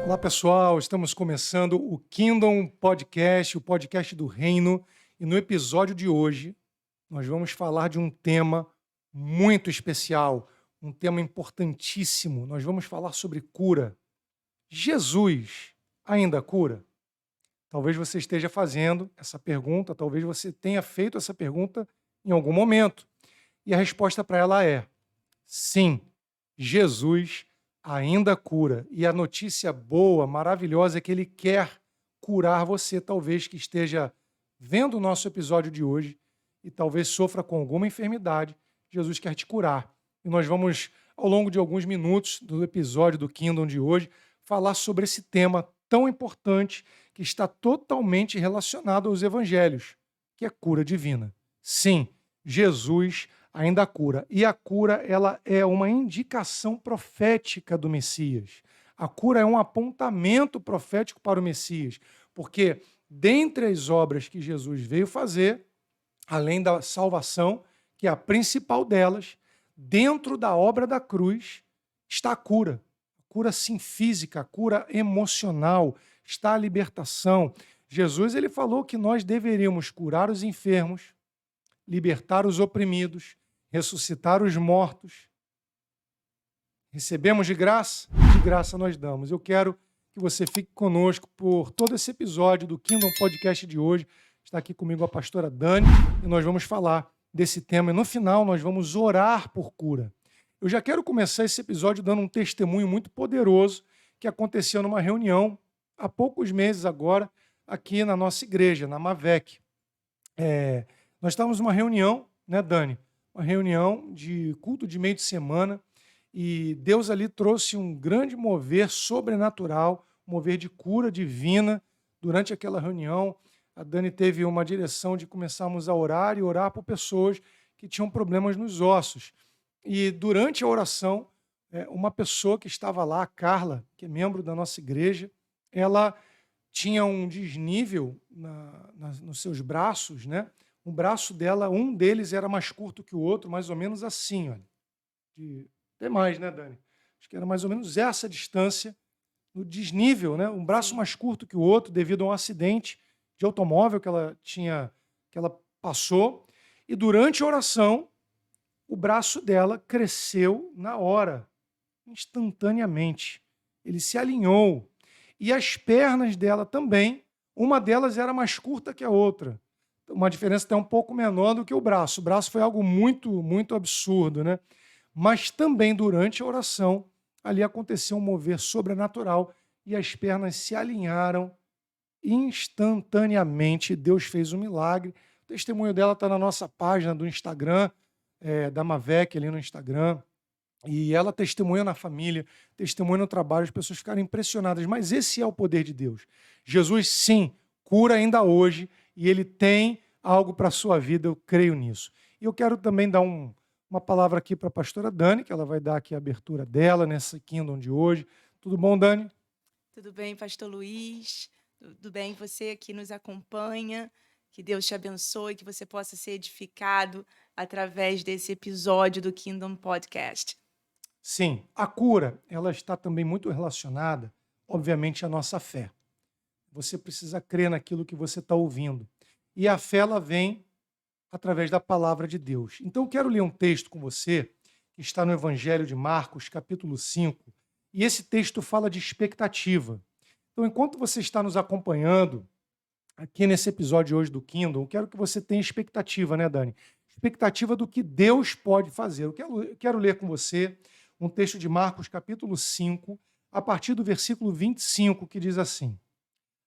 Olá, pessoal. Estamos começando o Kingdom Podcast, o podcast do Reino. E no episódio de hoje, nós vamos falar de um tema muito especial, um tema importantíssimo. Nós vamos falar sobre cura. Jesus ainda cura? Talvez você esteja fazendo essa pergunta, talvez você tenha feito essa pergunta em algum momento. E a resposta para ela é: sim, Jesus ainda cura. E a notícia boa, maravilhosa, é que Ele quer curar você, talvez que esteja vendo o nosso episódio de hoje e talvez sofra com alguma enfermidade. Jesus quer te curar. E nós vamos, ao longo de alguns minutos do episódio do Kingdom de hoje, falar sobre esse tema tão importante que está totalmente relacionado aos evangelhos, que é cura divina. Sim, Jesus ainda cura. E a cura, ela é uma indicação profética do Messias. A cura é um apontamento profético para o Messias, porque dentre as obras que Jesus veio fazer, além da salvação, que é a principal delas, dentro da obra da cruz está a cura. A cura sim física, a cura emocional, está a libertação. Jesus ele falou que nós deveríamos curar os enfermos, libertar os oprimidos, ressuscitar os mortos. Recebemos de graça nós damos. Eu quero que você fique conosco por todo esse episódio do Kingdom Podcast de hoje. Está aqui comigo a pastora Dani e nós vamos falar desse tema. E no final nós vamos orar por cura. Eu já quero começar esse episódio dando um testemunho muito poderoso que aconteceu numa reunião há poucos meses agora aqui na nossa igreja, na Mavec. Nós estávamos numa reunião, né, Dani? Uma reunião de culto de meio de semana e Deus ali trouxe um grande mover sobrenatural, um mover de cura divina durante aquela reunião. A Dani teve uma direção de começarmos a orar e orar por pessoas que tinham problemas nos ossos. E durante a oração, uma pessoa que estava lá, a Carla, que é membro da nossa igreja, ela tinha um desnível nos seus braços, né? O braço dela, um deles era mais curto que o outro, mais ou menos assim, olha. Até mais, né, Dani? Acho que era mais ou menos essa distância no desnível, né? Um braço mais curto que o outro, devido a um acidente de automóvel que ela passou. E durante a oração, o braço dela cresceu na hora, instantaneamente. Ele se alinhou. E as pernas dela também, uma delas era mais curta que a outra. Uma diferença até um pouco menor do que o braço. O braço foi algo muito, muito absurdo, né? Mas também durante a oração, ali aconteceu um mover sobrenatural e as pernas se alinharam instantaneamente. Deus fez um milagre. O testemunho dela está na nossa página do Instagram, da Mavec ali no Instagram. E ela testemunha na família, testemunha no trabalho, as pessoas ficaram impressionadas. Mas esse é o poder de Deus. Jesus, sim, cura ainda hoje e Ele tem algo para a sua vida, eu creio nisso. E eu quero também dar uma palavra aqui para a pastora Dani, que ela vai dar aqui a abertura dela nesse Kingdom de hoje. Tudo bom, Dani? Tudo bem, pastor Luiz? Tudo bem, você que nos acompanha? Que Deus te abençoe, que você possa ser edificado através desse episódio do Kingdom Podcast. Sim, a cura, ela está também muito relacionada, obviamente, à nossa fé. Você precisa crer naquilo que você está ouvindo. E a fé, ela vem através da palavra de Deus. Então, eu quero ler um texto com você, que está no Evangelho de Marcos, capítulo 5, e esse texto fala de expectativa. Então, enquanto você está nos acompanhando aqui nesse episódio hoje do Kingdom, eu quero que você tenha expectativa, né, Dani? Expectativa do que Deus pode fazer. Eu quero ler com você um texto de Marcos, capítulo 5, a partir do versículo 25, que diz assim: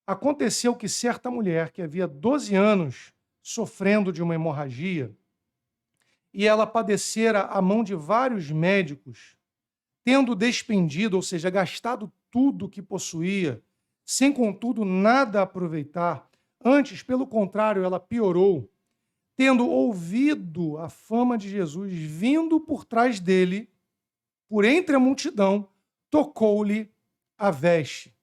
Aconteceu que certa mulher que havia 12 anos sofrendo de uma hemorragia, e ela padecera a mão de vários médicos, tendo despendido, ou seja, gastado tudo o que possuía, sem contudo nada aproveitar, antes, pelo contrário, ela piorou, tendo ouvido a fama de Jesus vindo por trás dele, por entre a multidão, tocou-lhe a veste.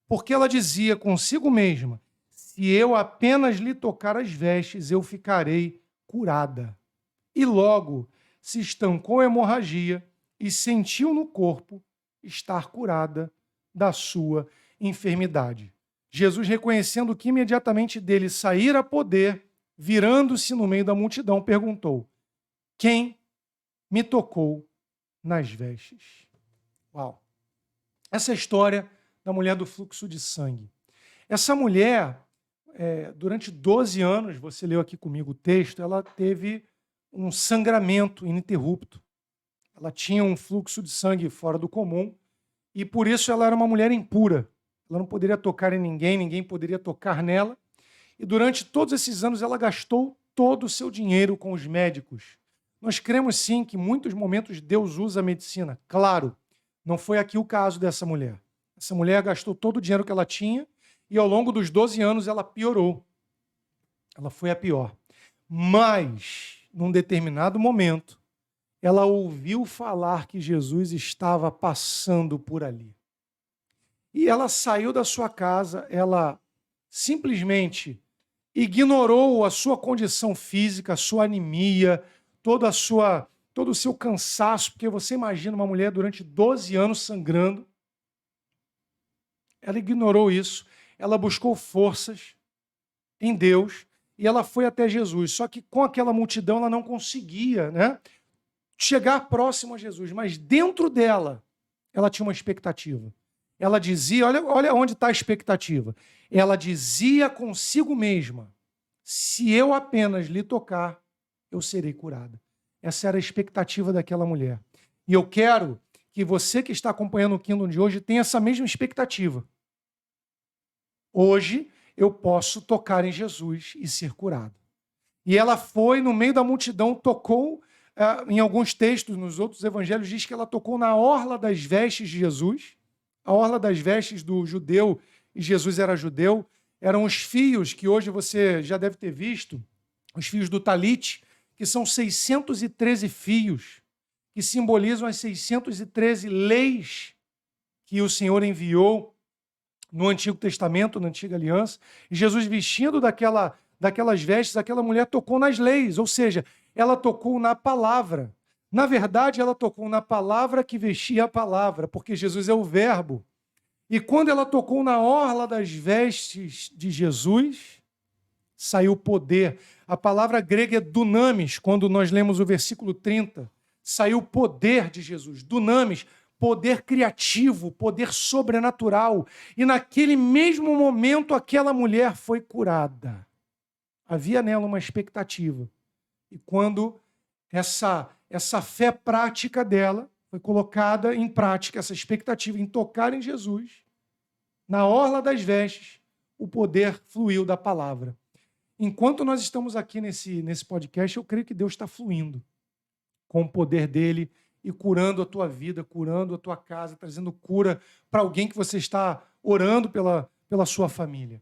Porque ela dizia consigo mesma: se eu apenas lhe tocar as vestes, eu ficarei curada. E logo se estancou a hemorragia e sentiu no corpo estar curada da sua enfermidade. Jesus, reconhecendo que imediatamente dele saíra poder, virando-se no meio da multidão, perguntou: quem me tocou nas vestes? Uau! Essa é a história da mulher do fluxo de sangue. Essa mulher, durante 12 anos, você leu aqui comigo o texto, ela teve um sangramento ininterrupto. Ela tinha um fluxo de sangue fora do comum e por isso ela era uma mulher impura. Ela não poderia tocar em ninguém, ninguém poderia tocar nela. E durante todos esses anos ela gastou todo o seu dinheiro com os médicos. Nós cremos sim que em muitos momentos Deus usa a medicina. Claro, não foi aqui o caso dessa mulher. Essa mulher gastou todo o dinheiro que ela tinha e ao longo dos 12 anos ela piorou. Ela foi a pior. Mas, num determinado momento, ela ouviu falar que Jesus estava passando por ali. E ela saiu da sua casa, ela simplesmente ignorou a sua condição física, a sua anemia, todo o seu cansaço, porque você imagina uma mulher durante 12 anos sangrando. Ela ignorou isso, ela buscou forças em Deus e ela foi até Jesus. Só que com aquela multidão ela não conseguia, chegar próximo a Jesus, mas dentro dela ela tinha uma expectativa. Ela dizia, olha onde está a expectativa. Ela dizia consigo mesma: se eu apenas lhe tocar, eu serei curada. Essa era a expectativa daquela mulher. E eu quero que você que está acompanhando o Kingdom de hoje tenha essa mesma expectativa. Hoje eu posso tocar em Jesus e ser curado. E ela foi no meio da multidão, tocou, em alguns textos, nos outros evangelhos, diz que ela tocou na orla das vestes de Jesus. A orla das vestes do judeu, e Jesus era judeu, eram os fios que hoje você já deve ter visto, os fios do talit, que são 613 fios, que simbolizam as 613 leis que o Senhor enviou no Antigo Testamento, na Antiga Aliança. E Jesus, vestindo daquelas vestes, aquela mulher tocou nas leis, ou seja, ela tocou na palavra. Na verdade, ela tocou na palavra que vestia a palavra, porque Jesus é o verbo. E quando ela tocou na orla das vestes de Jesus, saiu poder. A palavra grega é dunamis, quando nós lemos o versículo 30. Saiu poder de Jesus. Dunamis, poder criativo, poder sobrenatural. E naquele mesmo momento, aquela mulher foi curada. Havia nela uma expectativa. E quando essa fé prática dela foi colocada em prática, essa expectativa em tocar em Jesus, na orla das vestes, o poder fluiu da palavra. Enquanto nós estamos aqui nesse podcast, eu creio que Deus está fluindo com o poder dele e curando a tua vida, curando a tua casa, trazendo cura para alguém que você está orando pela sua família.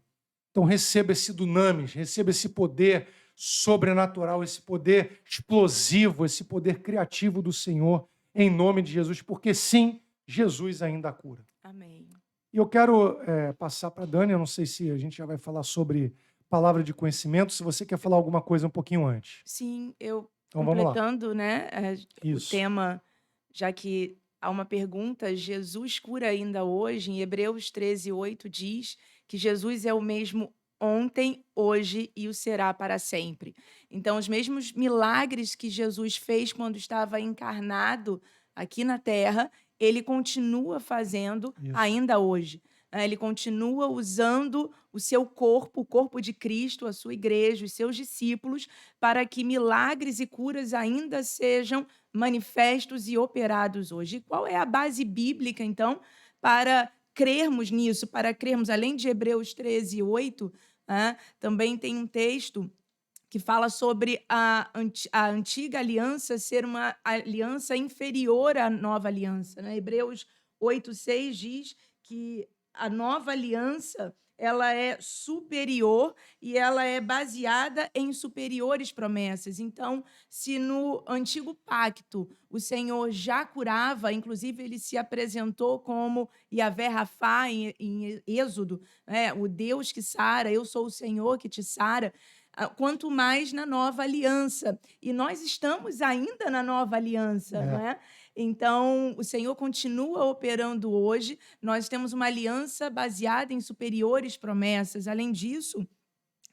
Então receba esse dunamis, receba esse poder sobrenatural, esse poder explosivo, esse poder criativo do Senhor, em nome de Jesus, porque sim, Jesus ainda cura. Amém. E eu quero passar para a Dani, eu não sei se a gente já vai falar sobre palavra de conhecimento, se você quer falar alguma coisa um pouquinho antes. Sim, eu Então vamos lá. completando, o Isso. tema, já que há uma pergunta, Jesus cura ainda hoje, em Hebreus 13:8 diz que Jesus é o mesmo ontem, hoje e o será para sempre. Então, os mesmos milagres que Jesus fez quando estava encarnado aqui na Terra, ele continua fazendo Isso. ainda hoje. Ele continua usando o seu corpo, o corpo de Cristo, a sua igreja, os seus discípulos, para que milagres e curas ainda sejam manifestos e operados hoje. E qual é a base bíblica, então, para crermos nisso, para crermos, além de Hebreus 13:8, também tem um texto que fala sobre a antiga aliança ser uma aliança inferior à nova aliança. Hebreus 8:6 diz que a nova aliança ela é superior e ela é baseada em superiores promessas. Então, se no antigo pacto o Senhor já curava, inclusive ele se apresentou como Yahvé Rafá em Êxodo, o Deus que sara, eu sou o Senhor que te sara. quanto mais na nova aliança. E nós estamos ainda na nova aliança, não é? Então, o Senhor continua operando hoje. Nós temos uma aliança baseada em superiores promessas. Além disso,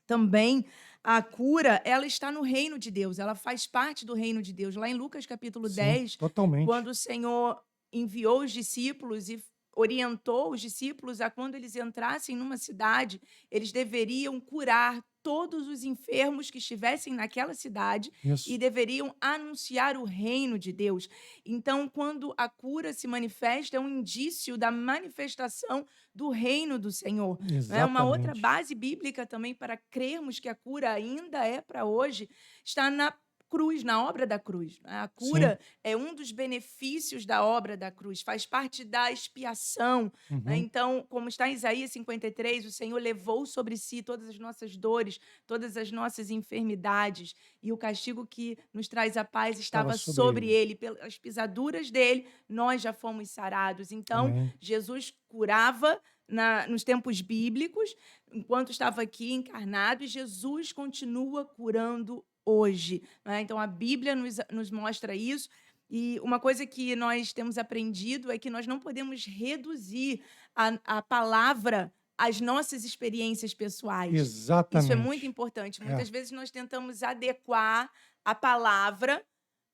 também a cura, ela está no reino de Deus, ela faz parte do reino de Deus. Lá em Lucas capítulo Sim, 10, totalmente. quando o Senhor enviou os discípulos e orientou os discípulos a quando eles entrassem numa cidade, eles deveriam curar todos os enfermos que estivessem naquela cidade Isso. e deveriam anunciar o reino de Deus. Então, quando a cura se manifesta, é um indício da manifestação do reino do Senhor. Né? Uma outra Exatamente. base bíblica também para crermos que a cura ainda é para hoje está na cruz, na obra da cruz. A cura é um dos benefícios da obra da cruz, faz parte da expiação. Né? Uhum. Então, como está em Isaías 53, o Senhor levou sobre si todas as nossas dores, todas as nossas enfermidades, e o castigo que nos traz a paz estava sobre ele. Pelas pisaduras dele, nós já fomos sarados. Então, Amém. Jesus curava nos tempos bíblicos, enquanto estava aqui encarnado, e Jesus continua curando hoje. Né? Então, a Bíblia nos mostra isso. E uma coisa que nós temos aprendido é que nós não podemos reduzir a palavra às nossas experiências pessoais. Exatamente. Isso é muito importante. Muitas vezes nós tentamos adequar a palavra,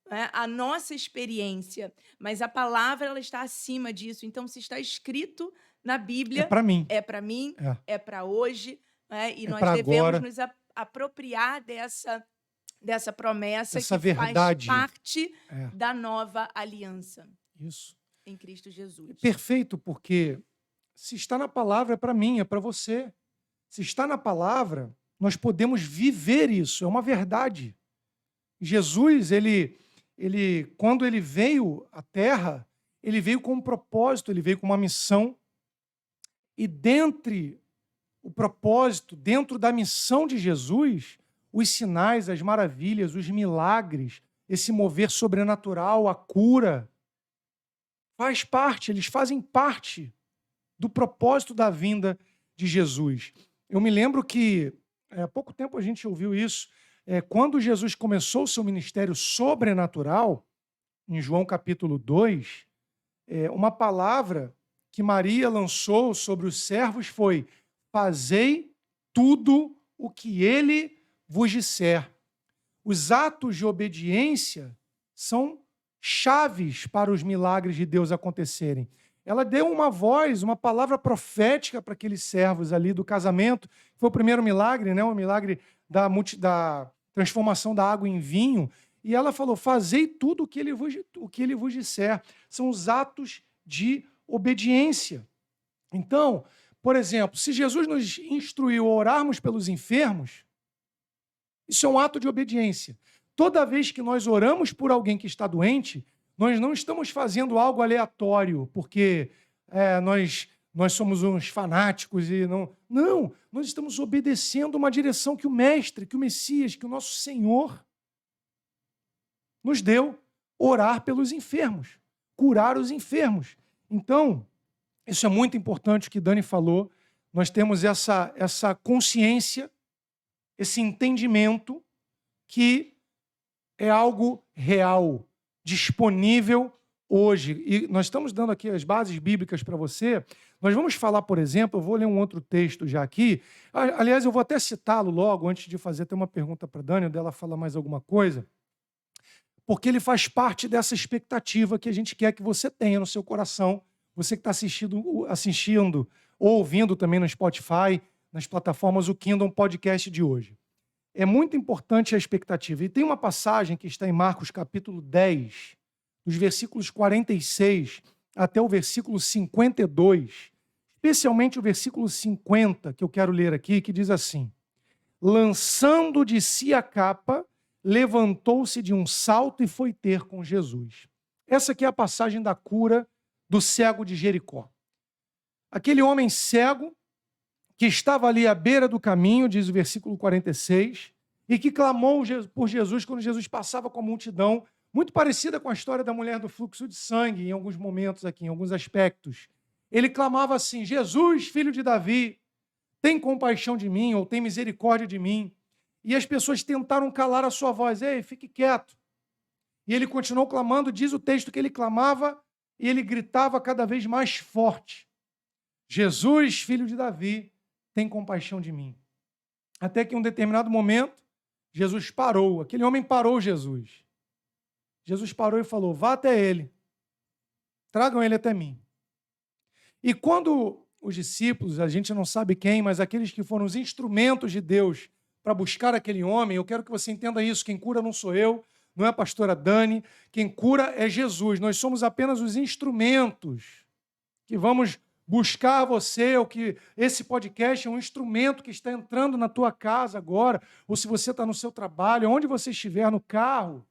né, à nossa experiência, mas a palavra ela está acima disso. Então, se está escrito na Bíblia, É para mim. é para mim, é para hoje, né? E nós pra devemos agora. nos apropriar dessa promessa Essa que verdade. faz parte da nova aliança. Isso. Em Cristo Jesus. Perfeito, porque se está na palavra é para mim, é para você. Se está na palavra, nós podemos viver isso, é uma verdade. Jesus, quando ele veio à Terra, ele veio com um propósito, ele veio com uma missão. E dentro da missão de Jesus, os sinais, as maravilhas, os milagres, esse mover sobrenatural, a cura, eles fazem parte do propósito da vinda de Jesus. Eu me lembro que, há pouco tempo a gente ouviu isso, quando Jesus começou o seu ministério sobrenatural, em João capítulo 2, uma palavra que Maria lançou sobre os servos foi: fazei tudo o que ele vos disser. Os atos de obediência são chaves para os milagres de Deus acontecerem. Ela deu uma voz, uma palavra profética para aqueles servos ali do casamento. Foi o primeiro milagre, né? O milagre da transformação da água em vinho. E ela falou: fazei tudo o que ele vos disser. São os atos de obediência. Então, por exemplo, se Jesus nos instruiu a orarmos pelos enfermos, isso é um ato de obediência. Toda vez que nós oramos por alguém que está doente, nós não estamos fazendo algo aleatório, porque nós somos uns fanáticos e não... Não, nós estamos obedecendo uma direção que o Mestre, que o Messias, que o nosso Senhor nos deu: orar pelos enfermos, curar os enfermos. Então, isso é muito importante o que Dani falou. Nós temos essa consciência, esse entendimento que é algo real, disponível hoje. E nós estamos dando aqui as bases bíblicas para você. Nós vamos falar, por exemplo, eu vou ler um outro texto já aqui. Aliás, eu vou até citá-lo logo, antes de fazer até uma pergunta para a Dani, dela falar mais alguma coisa, porque ele faz parte dessa expectativa que a gente quer que você tenha no seu coração. Você que está assistindo ou ouvindo também no Spotify, nas plataformas, o Kingdom Podcast de hoje. É muito importante a expectativa. E tem uma passagem que está em Marcos capítulo 10, dos versículos 46 até o versículo 52, especialmente o versículo 50, que eu quero ler aqui, que diz assim: lançando de si a capa, levantou-se de um salto e foi ter com Jesus. Essa aqui é a passagem da cura do cego de Jericó. Aquele homem cego que estava ali à beira do caminho, diz o versículo 46, e que clamou por Jesus quando Jesus passava com a multidão, muito parecida com a história da mulher do fluxo de sangue, em alguns momentos aqui, em alguns aspectos. Ele clamava assim: Jesus, filho de Davi, tem compaixão de mim, ou tem misericórdia de mim. e as pessoas tentaram calar a sua voz. Ei, fique quieto. E ele continuou clamando, diz o texto que ele clamava e ele gritava cada vez mais forte. Jesus, filho de Davi, tem compaixão de mim. Até que em um determinado momento, Jesus parou. Aquele homem parou Jesus. Jesus parou e falou, vá até ele. Tragam ele até mim. E quando os discípulos, a gente não sabe quem, mas aqueles que foram os instrumentos de Deus para buscar aquele homem, eu quero que você entenda isso, quem cura não sou eu, não é a pastora Dani, quem cura é Jesus. Nós somos apenas os instrumentos que vamos buscar você, ou que esse podcast é um instrumento que está entrando na tua casa agora, ou se você está no seu trabalho, onde você estiver, no carro,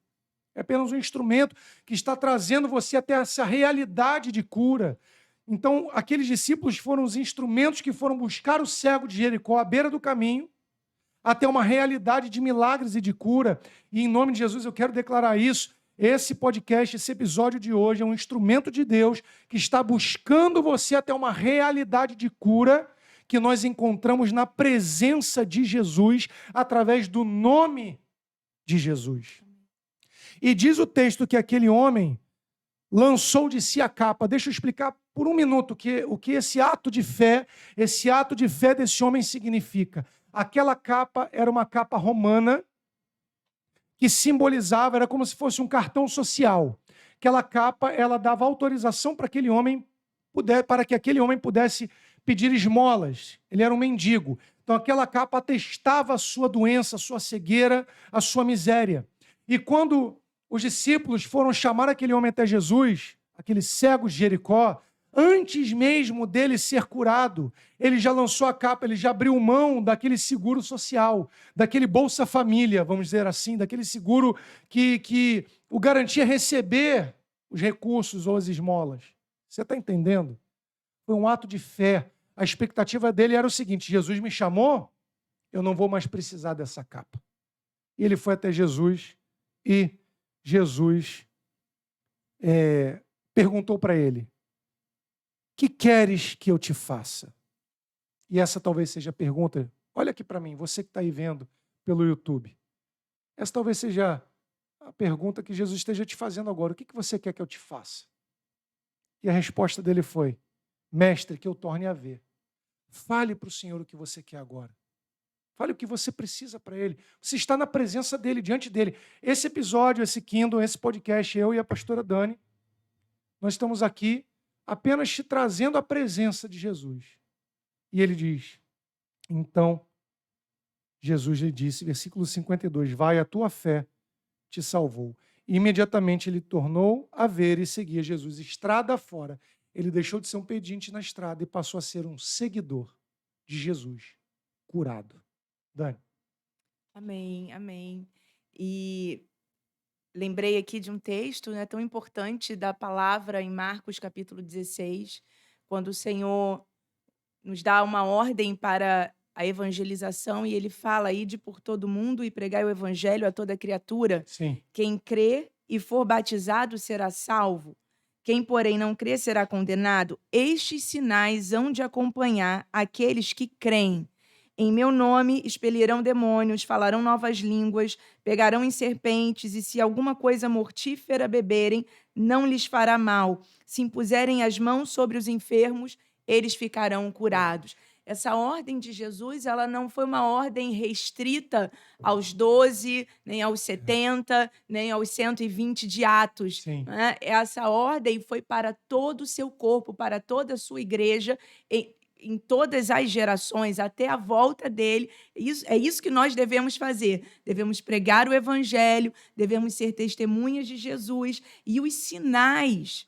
é apenas um instrumento que está trazendo você até essa realidade de cura. Então, aqueles discípulos foram os instrumentos que foram buscar o cego de Jericó à beira do caminho, até uma realidade de milagres e de cura. E em nome de Jesus eu quero declarar isso. Esse podcast, esse episódio de hoje é um instrumento de Deus que está buscando você até uma realidade de cura que nós encontramos na presença de Jesus através do nome de Jesus. E diz o texto que aquele homem lançou de si a capa. Deixa eu explicar por um minuto o que esse ato de fé desse homem significa. Aquela capa era uma capa romana que simbolizava, era como se fosse um cartão social. Aquela capa, ela dava autorização para que aquele homem pudesse pedir esmolas. Ele era um mendigo. Então aquela capa atestava a sua doença, a sua cegueira, a sua miséria. E quando os discípulos foram chamar aquele homem até Jesus, aquele cego de Jericó, antes mesmo dele ser curado, ele já lançou a capa, ele já abriu mão daquele seguro social, daquele Bolsa Família, vamos dizer assim, daquele seguro que o garantia receber os recursos ou as esmolas. Você está entendendo? Foi um ato de fé. A expectativa dele era o seguinte, Jesus me chamou, eu não vou mais precisar dessa capa. E ele foi até Jesus e Jesus perguntou para ele, que queres que eu te faça? E essa talvez seja a pergunta. Olha aqui para mim, você que está aí vendo pelo YouTube. Essa talvez seja a pergunta que Jesus esteja te fazendo agora. O que você quer que eu te faça? E a resposta dele foi, mestre, que eu torne a ver. Fale para o Senhor o que você quer agora. Fale o que você precisa para Ele. Você está na presença dEle, diante dEle. Esse episódio, esse Kindle, esse podcast, eu e a pastora Dani, nós estamos aqui apenas te trazendo a presença de Jesus. E ele diz, então, Jesus lhe disse, versículo 52, vai, a tua fé te salvou. E imediatamente ele tornou a ver e seguia Jesus estrada fora. Ele deixou de ser um pedinte na estrada e passou a ser um seguidor de Jesus, curado. Dani. Amém, amém. E lembrei aqui de um texto, né, tão importante da palavra em Marcos capítulo 16, quando o Senhor nos dá uma ordem para a evangelização e ele fala, ide por todo mundo e pregai o evangelho a toda criatura. Sim. Quem crê e for batizado será salvo. Quem, porém, não crê será condenado. Estes sinais hão de acompanhar aqueles que creem. Em meu nome expelirão demônios, falarão novas línguas, pegarão em serpentes, e se alguma coisa mortífera beberem, não lhes fará mal. Se impuserem as mãos sobre os enfermos, eles ficarão curados. Essa ordem de Jesus, ela não foi uma ordem restrita aos 12, nem aos 70, nem aos 120 de Atos. Né? Essa ordem foi para todo o seu corpo, para toda a sua igreja, em todas as gerações, até a volta dele. É isso que nós devemos fazer. Devemos pregar o evangelho, devemos ser testemunhas de Jesus, e os sinais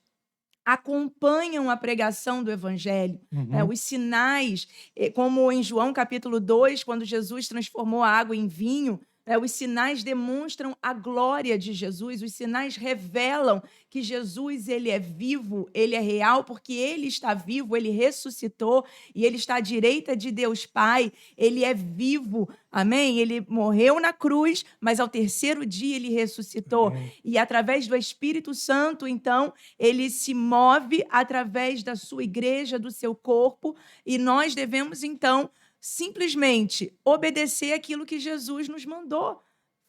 acompanham a pregação do evangelho. Os sinais, como em João capítulo 2, quando Jesus transformou a água em vinho, os sinais demonstram a glória de Jesus, os sinais revelam que Jesus ele é vivo, ele é real, porque ele está vivo, ele ressuscitou e ele está à direita de Deus Pai, ele é vivo, amém? Ele morreu na cruz, mas ao terceiro dia ele ressuscitou. Amém. E através do Espírito Santo, então, ele se move através da sua igreja, do seu corpo, e nós devemos, então, simplesmente obedecer aquilo que Jesus nos mandou.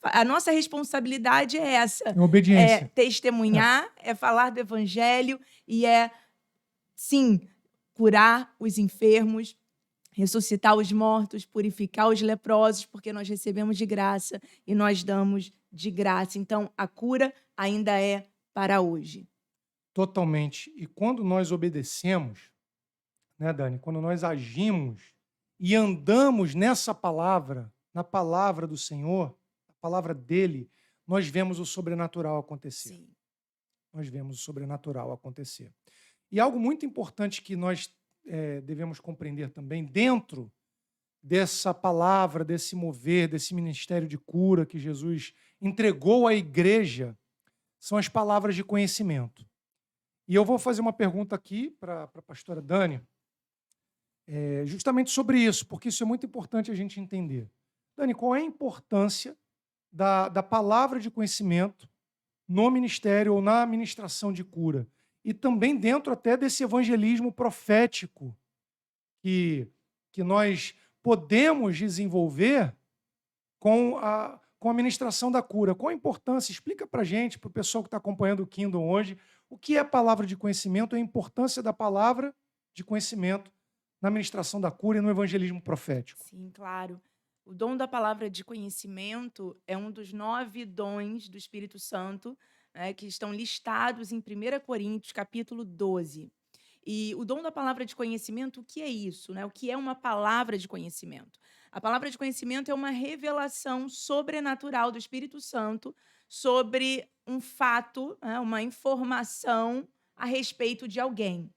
A nossa responsabilidade é essa: É obediência. testemunhar, é falar do evangelho e sim, curar os enfermos, ressuscitar os mortos, purificar os leprosos, porque nós recebemos de graça e nós damos de graça. Então, a cura ainda é para hoje. Totalmente. E quando nós obedecemos, né, Dani? Quando nós agimos e andamos nessa palavra, na palavra do Senhor, a palavra dele, nós vemos o sobrenatural acontecer. Sim. Nós vemos o sobrenatural acontecer. E algo muito importante que nós devemos compreender também, dentro dessa palavra, desse mover, desse ministério de cura que Jesus entregou à igreja, são as palavras de conhecimento. E eu vou fazer uma pergunta aqui para a pastora Dani, justamente sobre isso, porque isso é muito importante a gente entender. Dani, qual é a importância da palavra de conhecimento no ministério ou na administração de cura? E também dentro até desse evangelismo profético que nós podemos desenvolver com a ministração da cura. Qual a importância? Explica para a gente, para o pessoal que está acompanhando o Kingdom hoje, o que é a palavra de conhecimento, a importância da palavra de conhecimento na ministração da cura e no evangelismo profético. Sim, claro. O dom da palavra de conhecimento é um dos 9 dons do Espírito Santo, né, que estão listados em 1 Coríntios, capítulo 12. E o dom da palavra de conhecimento, o que é isso, né? O que é uma palavra de conhecimento? A palavra de conhecimento é uma revelação sobrenatural do Espírito Santo sobre um fato, né, uma informação a respeito de alguém.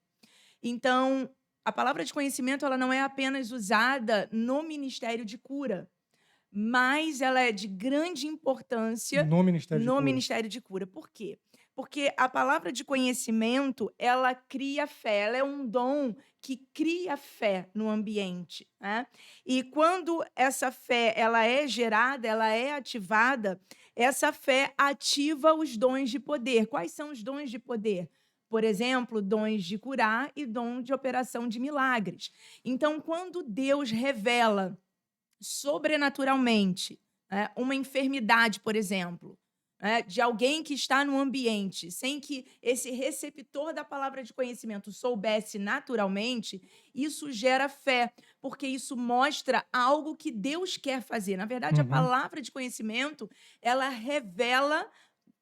Então, a palavra de conhecimento ela não é apenas usada no ministério de cura, mas ela é de grande importância No ministério de no cura. ministério de cura. Por quê? Porque a palavra de conhecimento, ela cria fé, ela é um dom que cria fé no ambiente, né? E quando essa fé ela é gerada, ela é ativada, essa fé ativa os dons de poder. Quais são os dons de poder? Por exemplo, dons de curar e dom de operação de milagres. Então, quando Deus revela sobrenaturalmente, né, uma enfermidade, por exemplo, né, de alguém que está no ambiente, sem que esse receptor da palavra de conhecimento soubesse naturalmente, isso gera fé, porque isso mostra algo que Deus quer fazer. Na verdade, a palavra de conhecimento, ela revela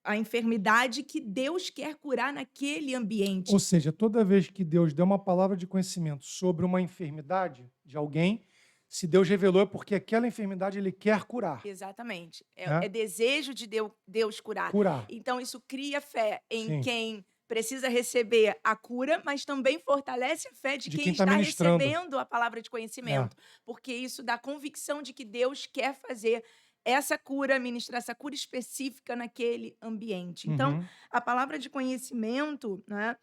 a enfermidade que Deus quer curar naquele ambiente. Ou seja, toda vez que Deus deu uma palavra de conhecimento sobre uma enfermidade de alguém, se Deus revelou é porque aquela enfermidade ele quer curar. Exatamente. Né? É desejo de Deus curar. Curar. Então, isso cria fé em Sim. quem precisa receber a cura, mas também fortalece a fé de quem tá está ministrando. recebendo a palavra de conhecimento. Porque isso dá convicção de que Deus quer fazer essa cura, ministrar essa cura específica naquele ambiente. Então, a palavra de conhecimento, né,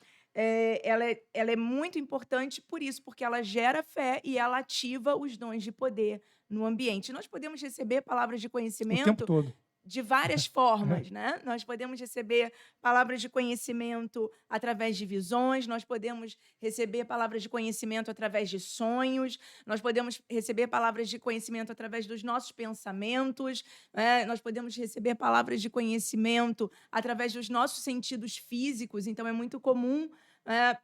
ela é muito importante por isso, porque ela gera fé e ela ativa os dons de poder no ambiente. Nós podemos receber palavras de O tempo conhecimento todo. de várias formas, né? Nós podemos receber palavras de conhecimento através de visões, nós podemos receber palavras de conhecimento através de sonhos, nós podemos receber palavras de conhecimento através dos nossos pensamentos, né? Nós podemos receber palavras de conhecimento através dos nossos sentidos físicos. Então, é muito comum,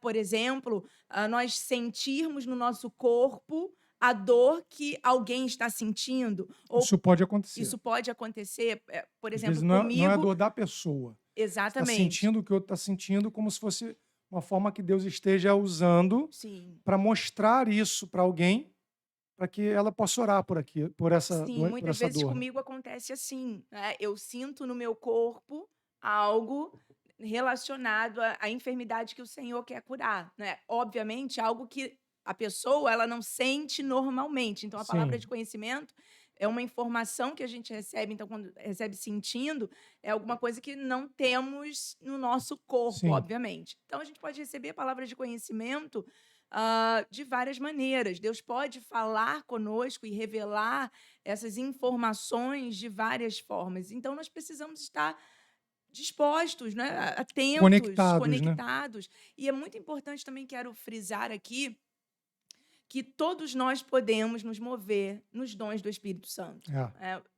por exemplo, nós sentirmos no nosso corpo a dor que alguém está sentindo. Ou Isso pode acontecer. isso pode acontecer, por Às exemplo, vezes não é a comigo. dor da pessoa. Você está Exatamente. sentindo o que o outro está sentindo como se fosse uma forma que Deus esteja usando Sim. para mostrar isso para alguém, para que ela possa orar por essa Sim, dor. muitas vezes comigo acontece assim, né? Eu sinto no meu corpo algo relacionado à enfermidade que o Senhor quer curar, né? Obviamente, algo que a pessoa ela não sente normalmente. Então, a palavra Sim. de conhecimento é uma informação que a gente recebe. Então, quando recebe sentindo, é alguma coisa que não temos no nosso corpo, Sim. obviamente. Então, a gente pode receber a palavra de conhecimento de várias maneiras. Deus pode falar conosco e revelar essas informações de várias formas. Então, nós precisamos estar dispostos, né, atentos, Conectados, né? conectados. E é muito importante também, quero frisar aqui, que todos nós podemos nos mover nos dons do Espírito Santo.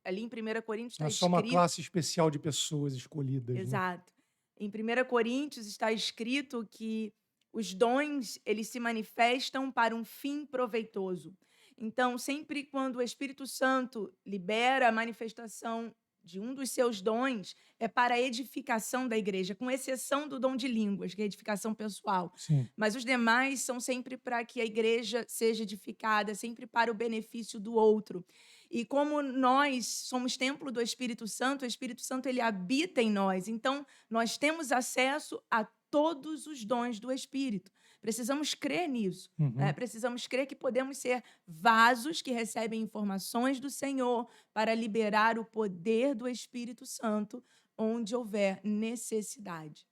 Ali em 1 Coríntios está Não é só uma escrito... classe especial de pessoas escolhidas, né? Exato. Em 1 Coríntios está escrito que os dons, eles se manifestam para um fim proveitoso. Então, sempre quando o Espírito Santo libera a manifestação de um dos seus dons, é para a edificação da igreja, com exceção do dom de línguas, que é a edificação pessoal. Sim. Mas os demais são sempre para que a igreja seja edificada, sempre para o benefício do outro. E como nós somos templo do Espírito Santo, o Espírito Santo ele habita em nós. Então, nós temos acesso a todos os dons do Espírito. Precisamos crer nisso. Né? Precisamos crer que podemos ser vasos que recebem informações do Senhor para liberar o poder do Espírito Santo onde houver necessidade.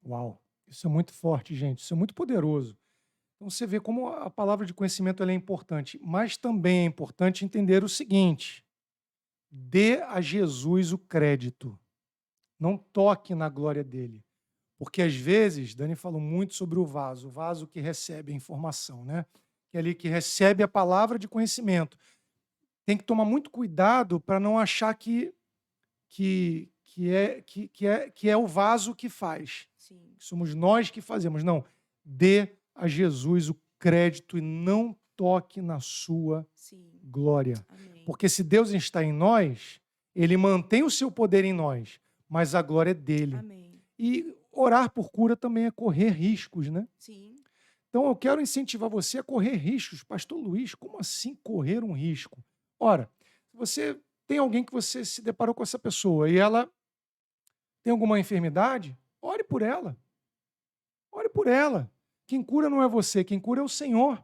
Uau! Isso é muito forte, gente. Isso é muito poderoso. Então, você vê como a palavra de conhecimento ela é importante. Mas também é importante entender o seguinte: dê a Jesus o crédito. Não toque na glória dele. Porque, às vezes, Dani falou muito sobre o vaso que recebe a informação, né? Que é ali que recebe a palavra de conhecimento. Tem que tomar muito cuidado para não achar que é o vaso que faz. Sim. Somos nós que fazemos. Não, dê a Jesus o crédito e não toque na sua glória. Amém. Porque se Deus está em nós, ele mantém o seu poder em nós, mas a glória é dele. Amém. E orar por cura também é correr riscos, né? Sim. Então eu quero incentivar você a correr riscos. Pastor Luiz, como assim correr um risco? Ora, se você tem alguém que você se deparou com essa pessoa e ela tem alguma enfermidade, ore por ela. Ore por ela. Quem cura não é você, quem cura é o Senhor.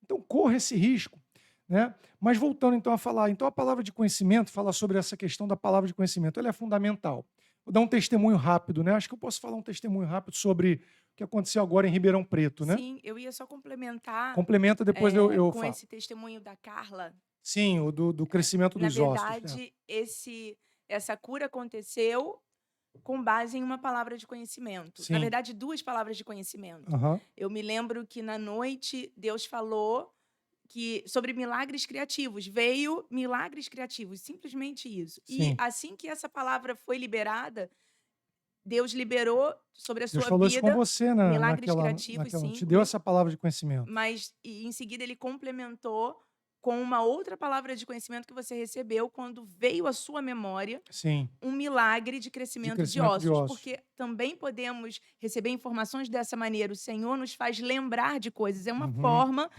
Então corra esse risco, né? Mas voltando então a falar, então a palavra de conhecimento, falar sobre essa questão da palavra de conhecimento, ela é fundamental. Vou dar um testemunho rápido, né? Acho que eu posso falar um testemunho rápido sobre o que aconteceu agora em Ribeirão Preto, né? Sim, eu ia só complementar Complementa, depois eu com falo. esse testemunho da Carla. Sim, o do crescimento dos ossos. Na verdade, essa cura aconteceu com base em uma palavra de conhecimento. Sim. Na verdade, 2 palavras de conhecimento. Eu me lembro que na noite Deus falou sobre milagres criativos. Veio milagres criativos, simplesmente isso. Sim. E assim que essa palavra foi liberada, Deus liberou sobre a sua Deus falou isso com vida você milagres criativos, sim. te deu essa palavra de conhecimento. Mas em seguida ele complementou com uma outra palavra de conhecimento que você recebeu quando veio à sua memória Sim. um milagre de crescimento de ossos. Porque também podemos receber informações dessa maneira. O Senhor nos faz lembrar de coisas. É uma forma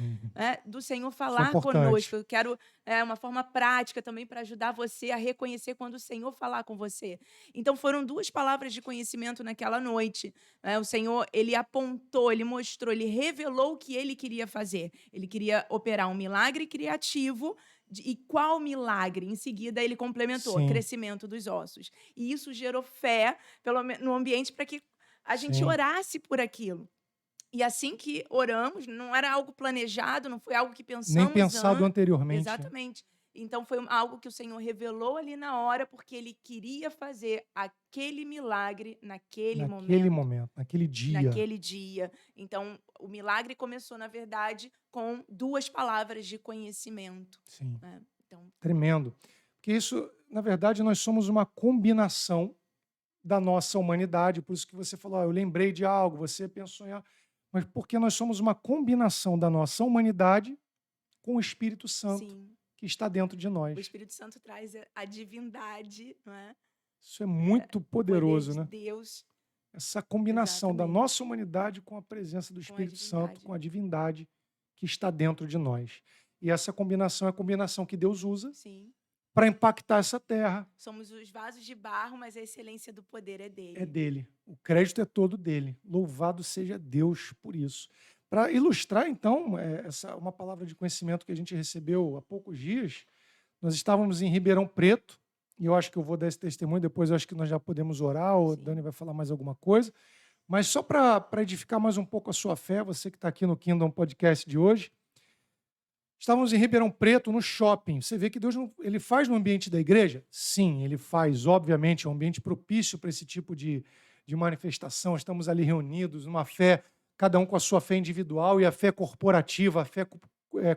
do Senhor falar conosco. Eu quero uma forma prática também para ajudar você a reconhecer quando o Senhor falar com você. Então, foram 2 palavras de conhecimento naquela noite. O Senhor, ele apontou, ele mostrou, ele revelou o que ele queria fazer. Ele queria operar um milagre criativo. E qual milagre? Em seguida, ele complementou, Sim. crescimento dos ossos. E isso gerou fé no ambiente para que a gente orasse por aquilo. E assim que oramos, não era algo planejado, não foi algo que pensamos Nem pensado anteriormente. Exatamente. Então, foi algo que o Senhor revelou ali na hora, porque ele queria fazer aquele milagre naquele momento, naquele dia. Naquele dia. Então, o milagre começou, na verdade, com 2 palavras de conhecimento. Sim. Então, tremendo. Porque isso, na verdade, nós somos uma combinação da nossa humanidade. Por isso que você falou, eu lembrei de algo, você pensou em algo. Mas porque nós somos uma combinação da nossa humanidade com o Espírito Santo. Sim. Que está dentro de nós. O Espírito Santo traz a divindade, não é? Isso é muito poderoso, poder né? de Deus. Essa combinação Exatamente. da nossa humanidade com a presença do Espírito Santo, com a divindade que está dentro de nós. E essa combinação é a combinação que Deus usa para impactar essa terra. Somos os vasos de barro, mas a excelência do poder é dele. É dele. O crédito é todo dele. Louvado seja Deus por isso. Para ilustrar, então, uma palavra de conhecimento que a gente recebeu há poucos dias, nós estávamos em Ribeirão Preto, e eu acho que eu vou dar esse testemunho, depois eu acho que nós já podemos orar, ou a Dani vai falar mais alguma coisa, mas só para edificar mais um pouco a sua fé, você que está aqui no Kingdom Podcast de hoje, estávamos em Ribeirão Preto, no shopping. Você vê que Deus ele faz no ambiente da igreja? Sim, ele faz, obviamente, é um ambiente propício para esse tipo de manifestação, estamos ali reunidos, numa fé, cada um com a sua fé individual e a fé corporativa, a fé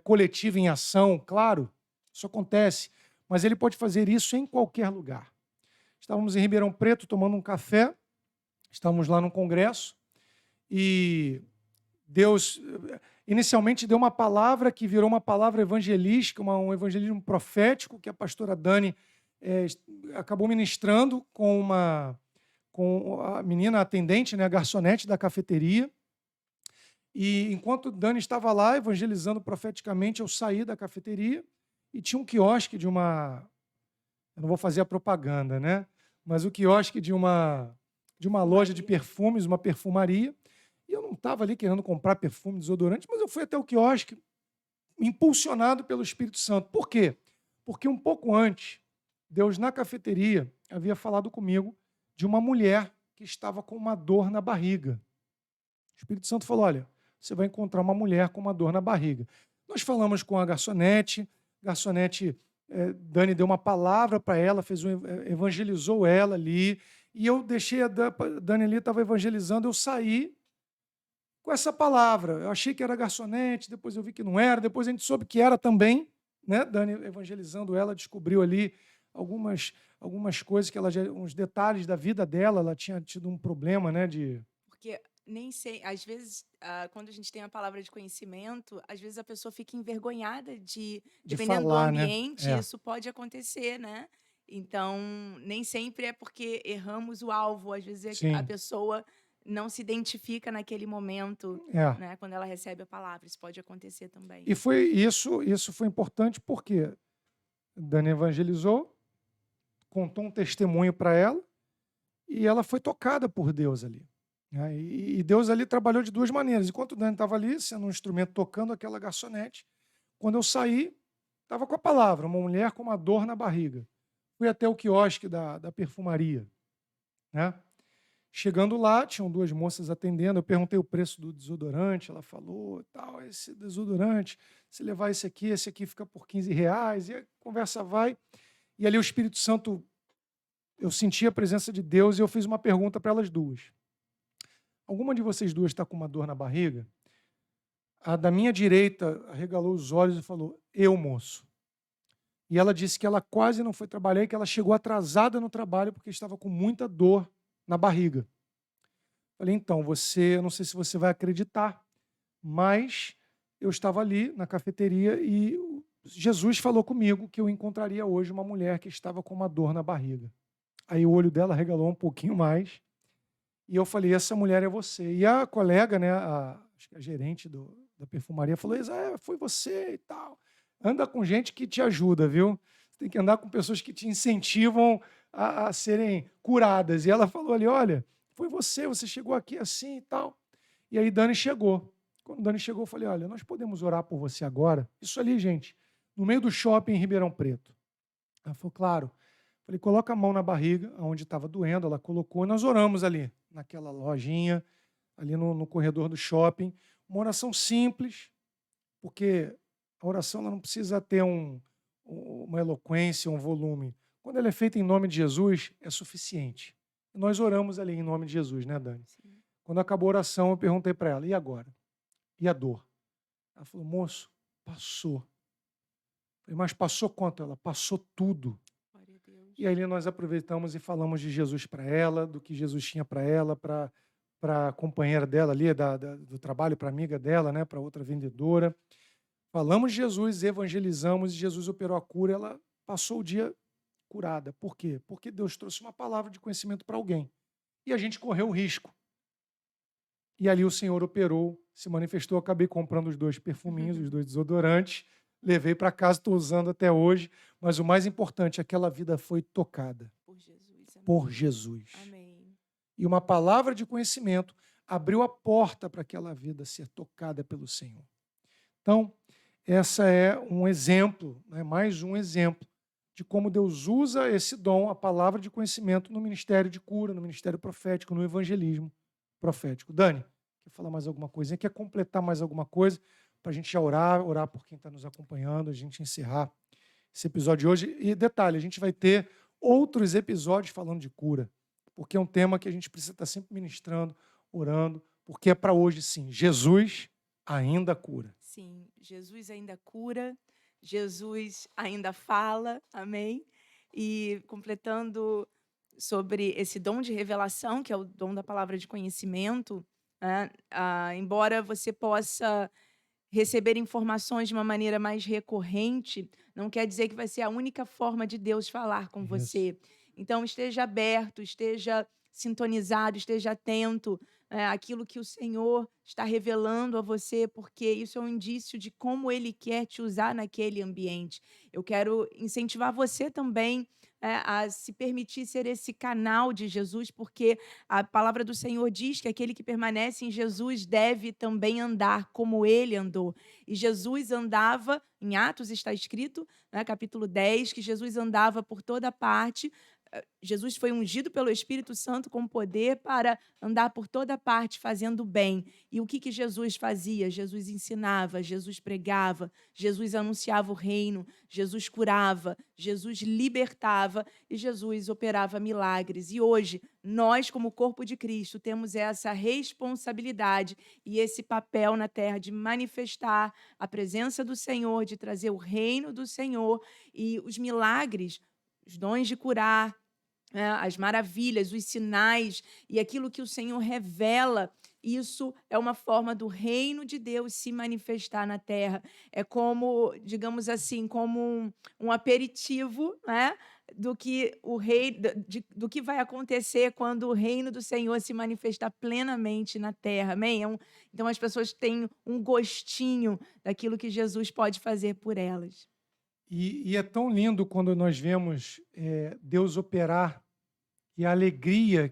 coletivo em ação, claro, isso acontece, mas ele pode fazer isso em qualquer lugar. Estávamos em Ribeirão Preto tomando um café, estávamos lá no congresso, e Deus inicialmente deu uma palavra que virou uma palavra evangelística, um evangelismo profético, que a pastora Dani acabou ministrando com a menina atendente, né, a garçonete da cafeteria. E enquanto Dani estava lá evangelizando profeticamente, eu saí da cafeteria e tinha um quiosque de uma... Eu não vou fazer a propaganda, né? Mas o quiosque de uma loja de perfumes, uma perfumaria. E eu não estava ali querendo comprar perfume, desodorante, mas eu fui até o quiosque impulsionado pelo Espírito Santo. Por quê? Porque um pouco antes, Deus na cafeteria havia falado comigo de uma mulher que estava com uma dor na barriga. O Espírito Santo falou, olha, você vai encontrar uma mulher com uma dor na barriga. Nós falamos com a garçonete, Dani deu uma palavra para ela, evangelizou ela ali, e eu deixei a Dani ali, estava evangelizando, eu saí com essa palavra. Eu achei que era garçonete, depois eu vi que não era, depois a gente soube que era também, né? Dani evangelizando ela, descobriu ali algumas coisas, uns detalhes da vida dela, ela tinha tido um problema, né? Porque nem sei, às vezes, quando a gente tem a palavra de conhecimento, às vezes a pessoa fica envergonhada dependendo falar, do ambiente, né? isso pode acontecer, né? Então, nem sempre é porque erramos o alvo, às vezes a Sim. pessoa não se identifica naquele momento, É. né, quando ela recebe a palavra, isso pode acontecer também. E foi isso foi importante porque Dani evangelizou, contou um testemunho para ela e ela foi tocada por Deus ali. Né? E Deus ali trabalhou de duas maneiras. Enquanto o Dani estava ali, sendo um instrumento, tocando aquela garçonete, quando eu saí, estava com a palavra, uma mulher com uma dor na barriga. Fui até o quiosque da perfumaria. Né? Chegando lá, tinham duas moças atendendo, eu perguntei o preço do desodorante, ela falou, tal, esse desodorante, se levar esse aqui fica por R$15, e a conversa vai. E ali o Espírito Santo, eu senti a presença de Deus e eu fiz uma pergunta para elas duas. Alguma de vocês duas está com uma dor na barriga? A da minha direita arregalou os olhos e falou, eu, moço. E ela disse que ela quase não foi trabalhar e que ela chegou atrasada no trabalho porque estava com muita dor na barriga. Falei, então, eu não sei se você vai acreditar, mas eu estava ali na cafeteria e Jesus falou comigo que eu encontraria hoje uma mulher que estava com uma dor na barriga. Aí o olho dela regalou um pouquinho mais e eu falei, essa mulher é você. E a colega, né, acho que a gerente da perfumaria falou, foi você e tal. Anda com gente que te ajuda, viu? Você tem que andar com pessoas que te incentivam a serem curadas. E ela falou ali, olha, foi você chegou aqui assim e tal. E aí Dani chegou. Quando Dani chegou, eu falei, olha, nós podemos orar por você agora? Isso ali, gente, no meio do shopping em Ribeirão Preto. Ela falou, claro. Falei, coloca a mão na barriga, onde estava doendo, ela colocou, e nós oramos ali, naquela lojinha, ali no corredor do shopping. Uma oração simples, porque a oração ela não precisa ter uma eloquência, um volume. Quando ela é feita em nome de Jesus, é suficiente. E nós oramos ali em nome de Jesus, né, Dani? Sim. Quando acabou a oração, eu perguntei para ela, e agora? E a dor? Ela falou, moço, passou. Eu falei, mas passou quanto? Ela, passou tudo. Glória a Deus. E aí nós aproveitamos e falamos de Jesus para ela, do que Jesus tinha para ela, para a companheira dela ali, do trabalho, para a amiga dela, né, para outra vendedora. Falamos de Jesus, evangelizamos, e Jesus operou a cura, ela passou o dia curada. Por quê? Porque Deus trouxe uma palavra de conhecimento para alguém. E a gente correu o risco. E ali o Senhor operou, se manifestou, acabei comprando os 2 perfuminhos, os 2 desodorantes, levei para casa, estou usando até hoje, mas o mais importante, aquela vida foi tocada. Por Jesus. Amém. Por Jesus. Amém. E uma palavra de conhecimento abriu a porta para aquela vida ser tocada pelo Senhor. Então, essa é um exemplo, né, mais um exemplo, de como Deus usa esse dom, a palavra de conhecimento, no ministério de cura, no ministério profético, no evangelismo profético. Dani, quer falar mais alguma coisa? Quer completar mais alguma coisa para a gente já orar por quem está nos acompanhando, a gente encerrar esse episódio de hoje? E detalhe, a gente vai ter outros episódios falando de cura, porque é um tema que a gente precisa estar sempre ministrando, orando, porque é para hoje sim. Jesus ainda cura. Sim, Jesus ainda cura, Jesus ainda fala, amém? E completando sobre esse dom de revelação, que é o dom da palavra de conhecimento, né, embora você possa receber informações de uma maneira mais recorrente, não quer dizer que vai ser a única forma de Deus falar com Isso. você. Então, esteja aberto, esteja sintonizado, esteja atento, àquilo que o Senhor está revelando a você, porque isso é um indício de como Ele quer te usar naquele ambiente. Eu quero incentivar você também, a se permitir ser esse canal de Jesus, porque a palavra do Senhor diz que aquele que permanece em Jesus deve também andar como ele andou. E Jesus andava, em Atos está escrito, né, capítulo 10, que Jesus andava por toda parte. Jesus foi ungido pelo Espírito Santo com poder para andar por toda parte fazendo bem. E o que Jesus fazia? Jesus ensinava, Jesus pregava, Jesus anunciava o reino, Jesus curava, Jesus libertava e Jesus operava milagres. E hoje, nós, como corpo de Cristo, temos essa responsabilidade e esse papel na terra de manifestar a presença do Senhor, de trazer o reino do Senhor e os milagres, os dons de curar, as maravilhas, os sinais e aquilo que o Senhor revela. Isso é uma forma do reino de Deus se manifestar na terra. É como, digamos assim, como um aperitivo, né, do que o rei, do que vai acontecer quando o reino do Senhor se manifestar plenamente na terra. Amém? Então as pessoas têm um gostinho daquilo que Jesus pode fazer por elas. E é tão lindo quando nós vemos Deus operar e a alegria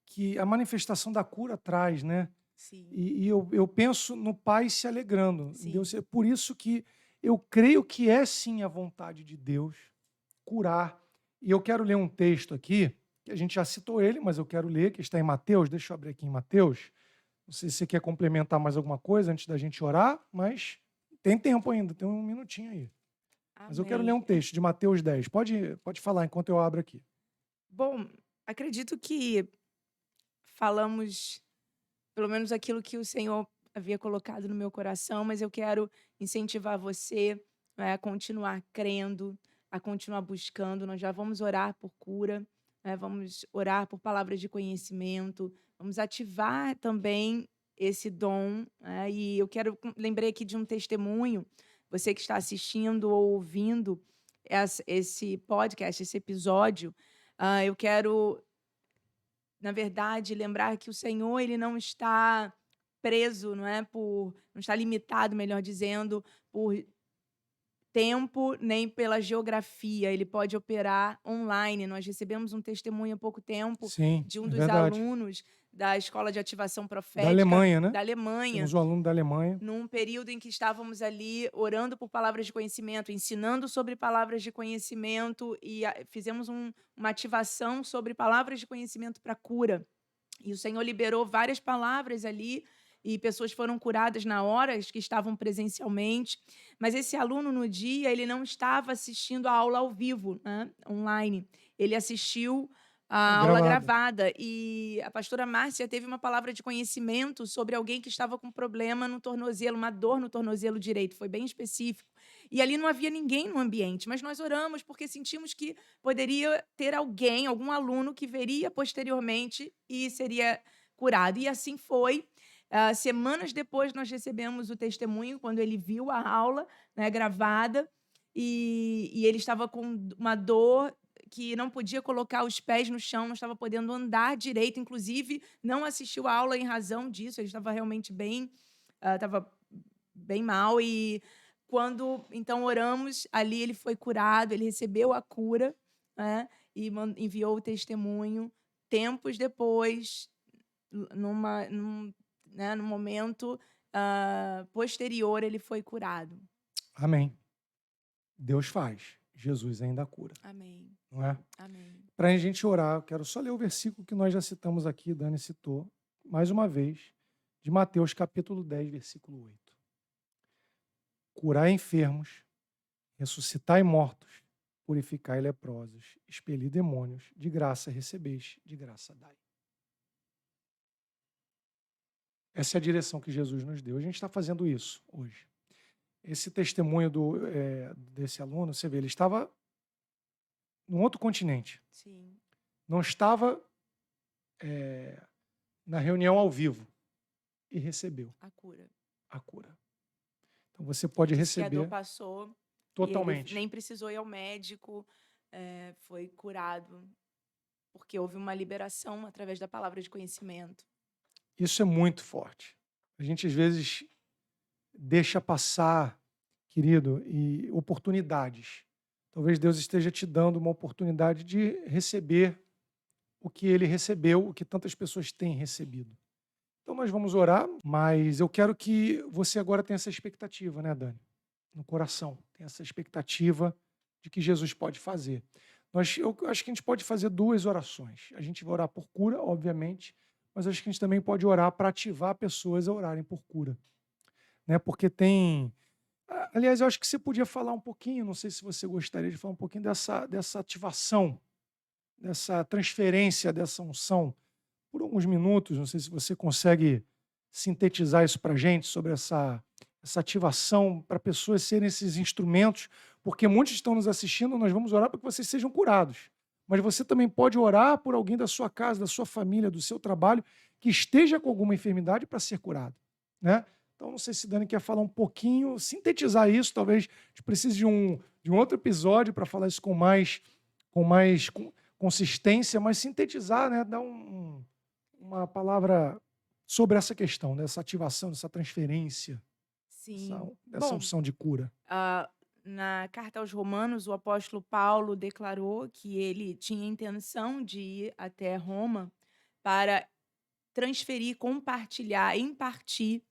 que a manifestação da cura traz, né? Sim, E eu penso no Pai se alegrando. Em sim. Deus, é por isso que eu creio que é sim a vontade de Deus curar. E eu quero ler um texto aqui, que a gente já citou ele, mas eu quero ler, que está em Mateus. Deixa eu abrir aqui em Mateus. Não sei se você quer complementar mais alguma coisa antes da gente orar, mas tem tempo ainda, tem um minutinho aí. Mas eu quero ler Amém. um texto de Mateus 10. Pode falar enquanto eu abro aqui. Bom, acredito que falamos pelo menos aquilo que o Senhor havia colocado no meu coração, mas eu quero incentivar você, a continuar crendo, a continuar buscando. Nós já vamos orar por cura, vamos orar por palavras de conhecimento, vamos ativar também esse dom. E eu lembrei aqui de um testemunho, você que está assistindo ou ouvindo esse podcast, esse episódio, eu quero, na verdade, lembrar que o Senhor, ele não está preso, não está limitado, melhor dizendo, por tempo nem pela geografia, ele pode operar online. Nós recebemos um testemunho há pouco tempo Sim, de um é dos verdade. alunos da Escola de Ativação Da Profética Alemanha, né? da Alemanha, Temos um aluno da Alemanha. num período em que estávamos ali orando por palavras de conhecimento, ensinando sobre palavras de conhecimento e fizemos uma ativação sobre palavras de conhecimento para cura. E o Senhor liberou várias palavras ali e pessoas foram curadas na hora, as que estavam presencialmente. Mas esse aluno, no dia, ele não estava assistindo a aula ao vivo, né, online. Ele assistiu a aula Gravada. gravada. E a pastora Márcia teve uma palavra de conhecimento sobre alguém que estava com problema no tornozelo, uma dor no tornozelo direito. Foi bem específico. E ali não havia ninguém no ambiente, mas nós oramos porque sentimos que poderia ter alguém, algum aluno que veria posteriormente e seria curado. E assim foi. Semanas depois, nós recebemos o testemunho, quando ele viu a aula, né, gravada, e ele estava com uma dor que não podia colocar os pés no chão, não estava podendo andar direito, inclusive não assistiu a aula em razão disso, ele estava realmente estava bem mal, e quando então oramos, ali ele foi curado, ele recebeu a cura, né, e enviou o testemunho. Tempos depois, num momento posterior, ele foi curado. Amém. Deus faz. Jesus ainda cura. Amém. Não é? Amém. Para a gente orar, eu quero só ler o versículo que nós já citamos aqui, Dani citou, mais uma vez, de Mateus capítulo 10, versículo 8. Curai enfermos, ressuscitai mortos, purificai leprosos, expeli demônios, de graça recebeis, de graça dai. Essa é a direção que Jesus nos deu. A gente está fazendo isso hoje. Esse testemunho desse aluno, você vê, ele estava num outro continente. Sim. Não estava na reunião ao vivo e recebeu A cura. a cura. Então você pode Que a receber dor passou. E ele totalmente. nem precisou ir ao médico, foi curado, porque houve uma liberação através da palavra de conhecimento. Isso é muito forte. A gente, às vezes, deixa passar, querido, e oportunidades. Talvez Deus esteja te dando uma oportunidade de receber o que ele recebeu, o que tantas pessoas têm recebido. Então, nós vamos orar, mas eu quero que você agora tenha essa expectativa, né, Dani? No coração. Tem essa expectativa de que Jesus pode fazer. Eu acho que a gente pode fazer 2 orações. A gente vai orar por cura, obviamente, mas acho que a gente também pode orar para ativar pessoas a orarem por cura. Né? Porque tem... Aliás, eu acho que você podia falar um pouquinho, não sei se você gostaria de falar um pouquinho dessa ativação, dessa transferência, dessa unção, por alguns minutos. Não sei se você consegue sintetizar isso para a gente, sobre essa ativação, para pessoas serem esses instrumentos, porque muitos estão nos assistindo, nós vamos orar para que vocês sejam curados. Mas você também pode orar por alguém da sua casa, da sua família, do seu trabalho, que esteja com alguma enfermidade para ser curado. Né? Então, não sei se Dani quer falar um pouquinho, sintetizar isso, talvez a gente precise de um outro episódio para falar isso com mais consistência, mas sintetizar, né? Dar uma palavra sobre essa questão, dessa ativação, dessa transferência, Sim. dessa Bom, unção de cura. na carta aos Romanos, o apóstolo Paulo declarou que ele tinha intenção de ir até Roma para transferir, compartilhar, impartir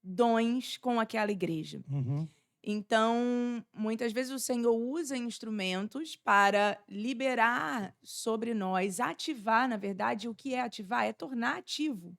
dons com aquela igreja. Uhum. Então, muitas vezes o Senhor usa instrumentos para liberar sobre nós, ativar, na verdade, o que é ativar? É tornar ativo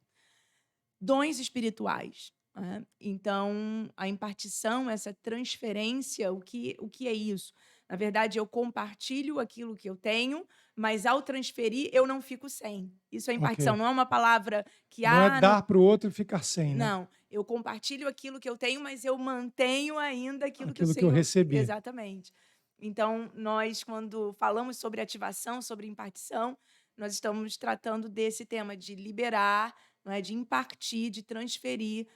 dons espirituais. Né? Então, a impartição, essa transferência, o que é isso? Na verdade, eu compartilho aquilo que eu tenho, mas ao transferir, eu não fico sem. Isso é impartição, Ok. não é uma palavra que Não é dar para o outro e ficar sem, né? Não, eu compartilho aquilo que eu tenho, mas eu mantenho ainda aquilo que o Aquilo que eu Senhor... recebi. Exatamente. Então, nós, quando falamos sobre ativação, sobre impartição, nós estamos tratando desse tema de liberar, não é? De impartir, de transferir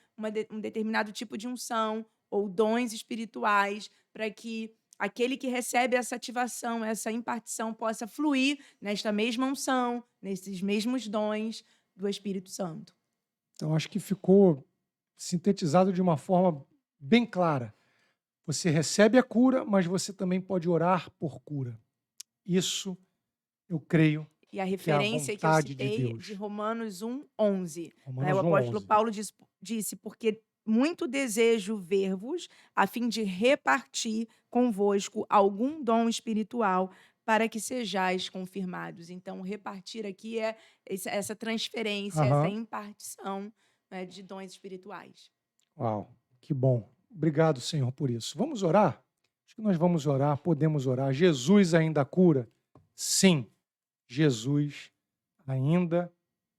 um determinado tipo de unção ou dons espirituais para que aquele que recebe essa ativação, essa impartição, possa fluir nesta mesma unção, nesses mesmos dons do Espírito Santo. Então, acho que ficou sintetizado de uma forma bem clara. Você recebe a cura, mas você também pode orar por cura. Isso, eu creio, E a que é a referência que eu vontade de citei Deus. de Romanos 1:11. Né? Romanos O apóstolo 1:11. Paulo disse, porque muito desejo ver-vos, a fim de repartir convosco algum dom espiritual, para que sejais confirmados. Então, repartir aqui é essa transferência, essa Aham. impartição, né, de dons espirituais. Uau, que bom. Obrigado, Senhor, por isso. Vamos orar? Acho que nós vamos orar, podemos orar. Jesus ainda cura? Sim, Jesus ainda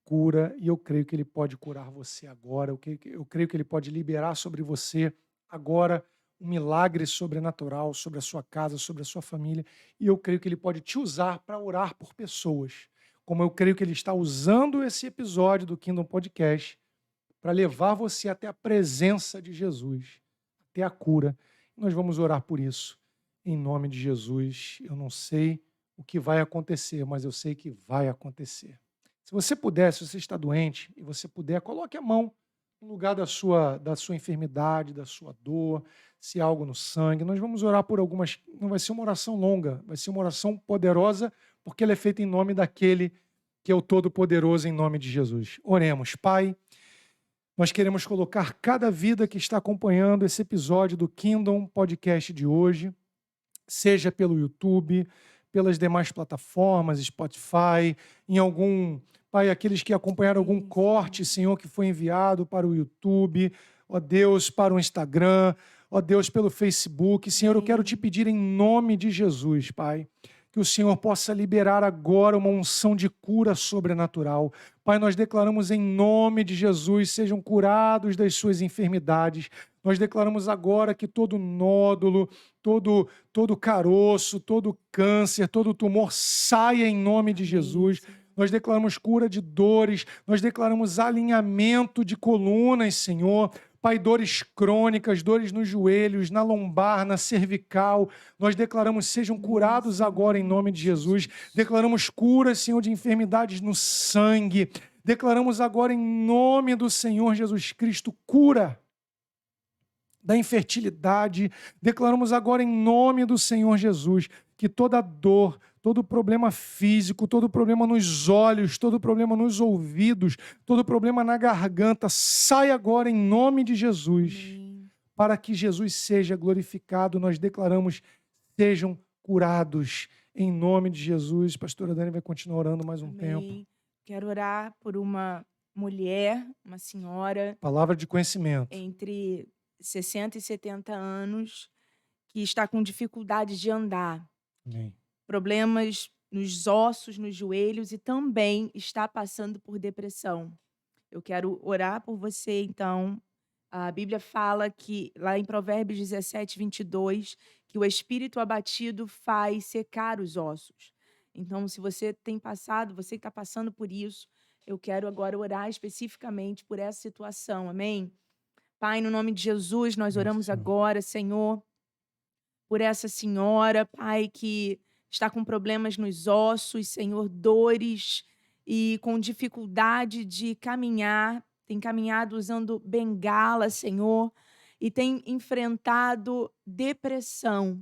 cura, e eu creio que Ele pode curar você agora. Eu creio que Ele pode liberar sobre você agora um milagre sobrenatural sobre a sua casa, sobre a sua família, e eu creio que Ele pode te usar para orar por pessoas, como eu creio que Ele está usando esse episódio do Kingdom Podcast para levar você até a presença de Jesus, até a cura. Nós vamos orar por isso, em nome de Jesus. Eu não sei o que vai acontecer, mas eu sei que vai acontecer. Se você puder, se você está doente e você puder, coloque a mão no lugar da sua enfermidade, da sua dor, se há algo no sangue. Nós vamos orar por algumas... Não vai ser uma oração longa, vai ser uma oração poderosa, porque ela é feita em nome daquele que é o Todo-Poderoso, em nome de Jesus. Oremos. Pai, nós queremos colocar cada vida que está acompanhando esse episódio do Kingdom Podcast de hoje, seja pelo YouTube, pelas demais plataformas, Spotify, em algum... Pai, aqueles que acompanharam algum corte, Senhor, que foi enviado para o YouTube, ó Deus, para o Instagram, ó Deus, pelo Facebook. Senhor, eu quero te pedir em nome de Jesus, Pai, que o Senhor possa liberar agora uma unção de cura sobrenatural. Pai, nós declaramos em nome de Jesus, sejam curados das suas enfermidades. Nós declaramos agora que todo nódulo, todo caroço, todo câncer, todo tumor saia em nome de Jesus. Nós declaramos cura de dores, nós declaramos alinhamento de colunas, Senhor. Pai, dores crônicas, dores nos joelhos, na lombar, na cervical, nós declaramos sejam curados agora em nome de Jesus. Declaramos cura, Senhor, de enfermidades no sangue. Declaramos agora em nome do Senhor Jesus Cristo cura da infertilidade. Declaramos agora em nome do Senhor Jesus que toda dor, todo problema físico, todo problema nos olhos, todo problema nos ouvidos, todo problema na garganta, sai agora em nome de Jesus. Amém. Para que Jesus seja glorificado, nós declaramos, sejam curados em nome de Jesus. Pastora Dani vai continuar orando mais um tempo. Quero orar por uma mulher, uma senhora. Palavra de conhecimento. Entre 60 e 70 anos, que está com dificuldade de andar. Amém. Problemas nos ossos, nos joelhos e também está passando por depressão. Eu quero orar por você, então. A Bíblia fala que, lá em Provérbios 17, 22, que o espírito abatido faz secar os ossos. Então, se você tem passado, você que está passando por isso, eu quero agora orar especificamente por essa situação, amém? Pai, no nome de Jesus, nós oramos agora, Senhor, por essa senhora, Pai, que está com problemas nos ossos, Senhor, dores e com dificuldade de caminhar, tem caminhado usando bengala, Senhor, e tem enfrentado depressão.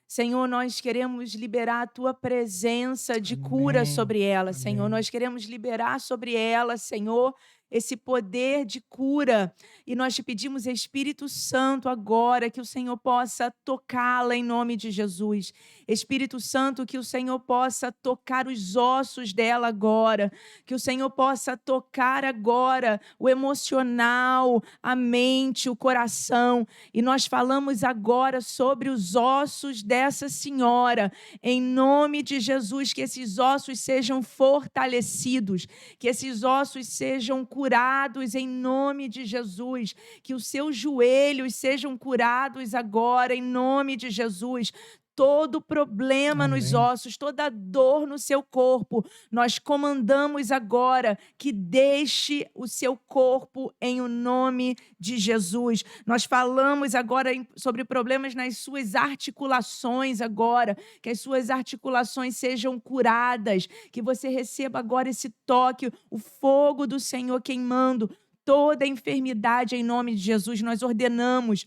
Senhor, nós queremos liberar a Tua presença de cura sobre ela, Senhor. Nós queremos liberar sobre ela, Senhor, esse poder de cura. E nós te pedimos, Espírito Santo, agora que o Senhor possa tocá-la em nome de Jesus. Espírito Santo, que o Senhor possa tocar os ossos dela agora. Que o Senhor possa tocar agora o emocional, a mente, o coração. E nós falamos agora sobre os ossos dessa senhora. Em nome de Jesus, que esses ossos sejam fortalecidos. Que esses ossos sejam curados em nome de Jesus, que os seus joelhos sejam curados agora em nome de Jesus. Todo problema nos ossos, toda dor no seu corpo, nós comandamos agora que deixe o seu corpo em o nome de Jesus. Nós falamos agora sobre problemas nas suas articulações agora, que as suas articulações sejam curadas, que você receba agora esse toque, o fogo do Senhor queimando toda enfermidade em nome de Jesus. Nós ordenamos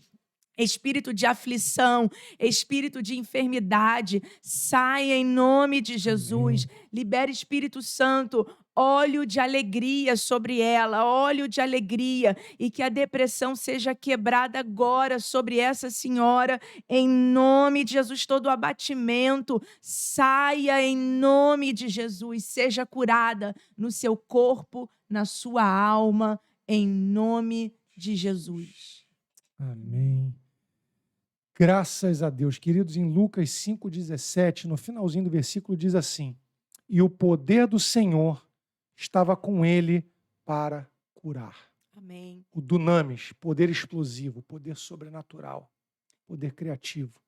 espírito de aflição, espírito de enfermidade, saia em nome de Jesus. Libere, Espírito Santo, óleo de alegria sobre ela, óleo de alegria, e que a depressão seja quebrada agora sobre essa senhora, em nome de Jesus. Todo abatimento saia em nome de Jesus, seja curada no seu corpo, na sua alma, em nome de Jesus. Amém. Graças a Deus. Queridos, em Lucas 5,17, no finalzinho do versículo, diz assim: e o poder do Senhor estava com ele para curar. Amém. O dunamis, poder explosivo, poder sobrenatural, poder criativo.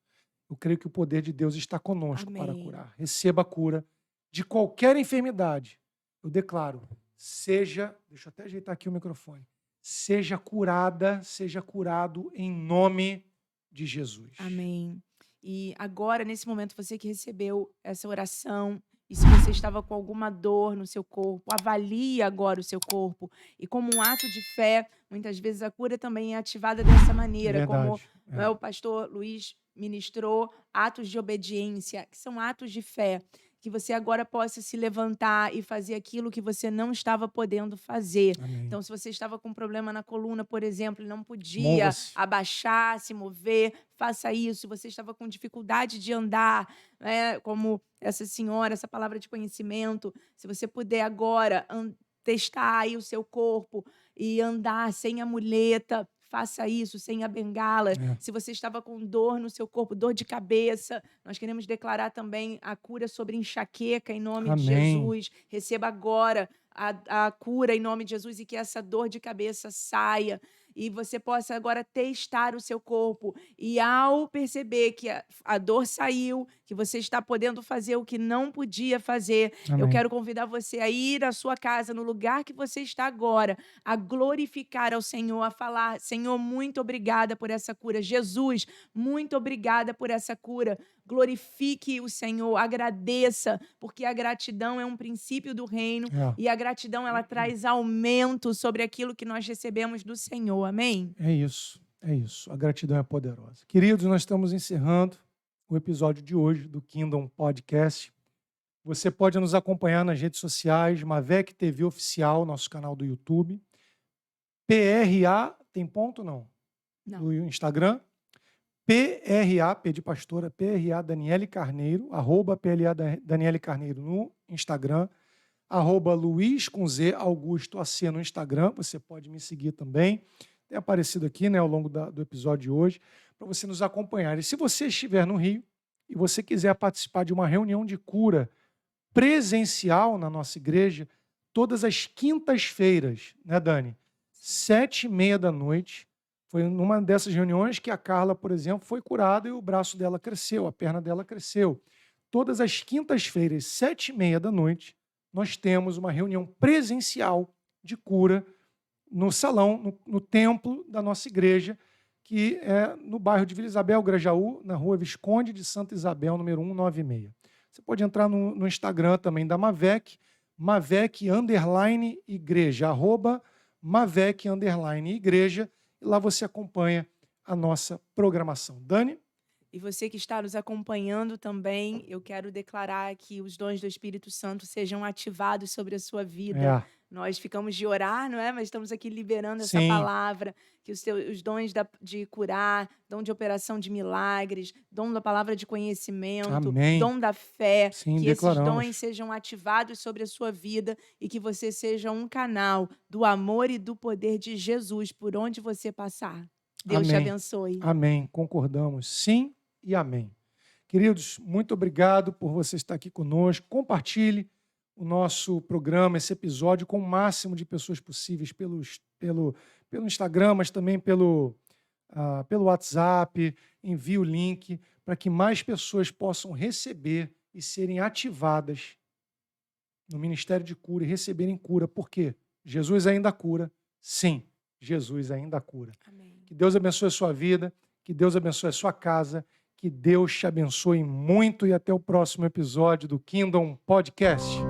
Eu creio que o poder de Deus está conosco para curar. Receba a cura de qualquer enfermidade. Eu declaro, seja, deixa eu até ajeitar aqui o microfone, seja curada, seja curado em nome de Jesus. Amém. E agora, nesse momento, você que recebeu essa oração, e se você estava com alguma dor no seu corpo, avalie agora o seu corpo. E como um ato de fé, muitas vezes a cura também é ativada dessa maneira, como o pastor Luiz ministrou, atos de obediência, que são atos de fé. Que você agora possa se levantar e fazer aquilo que você não estava podendo fazer. Amém. Então, se você estava com um problema na coluna, por exemplo, e não podia abaixar, se mover, faça isso. Se você estava com dificuldade de andar, como essa senhora, essa palavra de conhecimento, se você puder agora testar aí o seu corpo e andar sem a muleta, faça isso, sem a bengala. Se você estava com dor no seu corpo, dor de cabeça, nós queremos declarar também a cura sobre enxaqueca em nome de Jesus. Receba agora a cura em nome de Jesus e que essa dor de cabeça saia e você possa agora testar o seu corpo. E ao perceber que a dor saiu, que você está podendo fazer o que não podia fazer, eu Amém. quero convidar você a ir à sua casa, no lugar que você está agora, a glorificar ao Senhor, a falar: Senhor, muito obrigada por essa cura. Jesus, muito obrigada por essa cura. Glorifique o Senhor, agradeça, porque a gratidão é um princípio do reino e a gratidão ela traz aumento sobre aquilo que nós recebemos do Senhor. Amém? É isso, é isso. A gratidão é poderosa. Queridos, nós estamos encerrando o episódio de hoje do Kingdom Podcast. Você pode nos acompanhar nas redes sociais, Mavec TV Oficial, nosso canal do YouTube. PRA, tem ponto não? Não. No Instagram. PRA, P de pastora, PRA Daniele Carneiro, @PLA Daniele Carneiro no Instagram, @Luiz com Z Augusto AC no Instagram, você pode me seguir também, tem aparecido aqui, né, ao longo do episódio de hoje, para você nos acompanhar. E se você estiver no Rio e você quiser participar de uma reunião de cura presencial na nossa igreja, todas as quintas-feiras, né, Dani? 7h30 foi numa dessas reuniões que a Carla, por exemplo, foi curada e o braço dela cresceu, a perna dela cresceu. Todas as quintas-feiras, 7h30, nós temos uma reunião presencial de cura no salão, no templo da nossa igreja, que é no bairro de Vila Isabel, Grajaú, na rua Visconde de Santa Isabel, número 196. Você pode entrar no Instagram também da Mavec, Mavec_igreja, @Mavec_igreja, e lá você acompanha a nossa programação. Dani? E você que está nos acompanhando também, eu quero declarar que os dons do Espírito Santo sejam ativados sobre a sua vida. Nós ficamos de orar, não é? Mas estamos aqui liberando essa Sim. palavra, que os dons de curar, dom de operação de milagres, dom da palavra de conhecimento, Amém. dom da fé, Sim, que declaramos. esses dons sejam ativados sobre a sua vida e que você seja um canal do amor e do poder de Jesus por onde você passar. Deus te Amém. abençoe. Amém. Concordamos. Sim e amém. Queridos, muito obrigado por você estar aqui conosco. Compartilhe o nosso programa, esse episódio, com o máximo de pessoas possíveis pelo Instagram, mas também pelo WhatsApp. Envie o link para que mais pessoas possam receber e serem ativadas no Ministério de Cura e receberem cura. Por quê? Jesus ainda cura. Sim, Jesus ainda cura. Amém. Que Deus abençoe a sua vida, que Deus abençoe a sua casa, que Deus te abençoe muito e até o próximo episódio do Kingdom Podcast.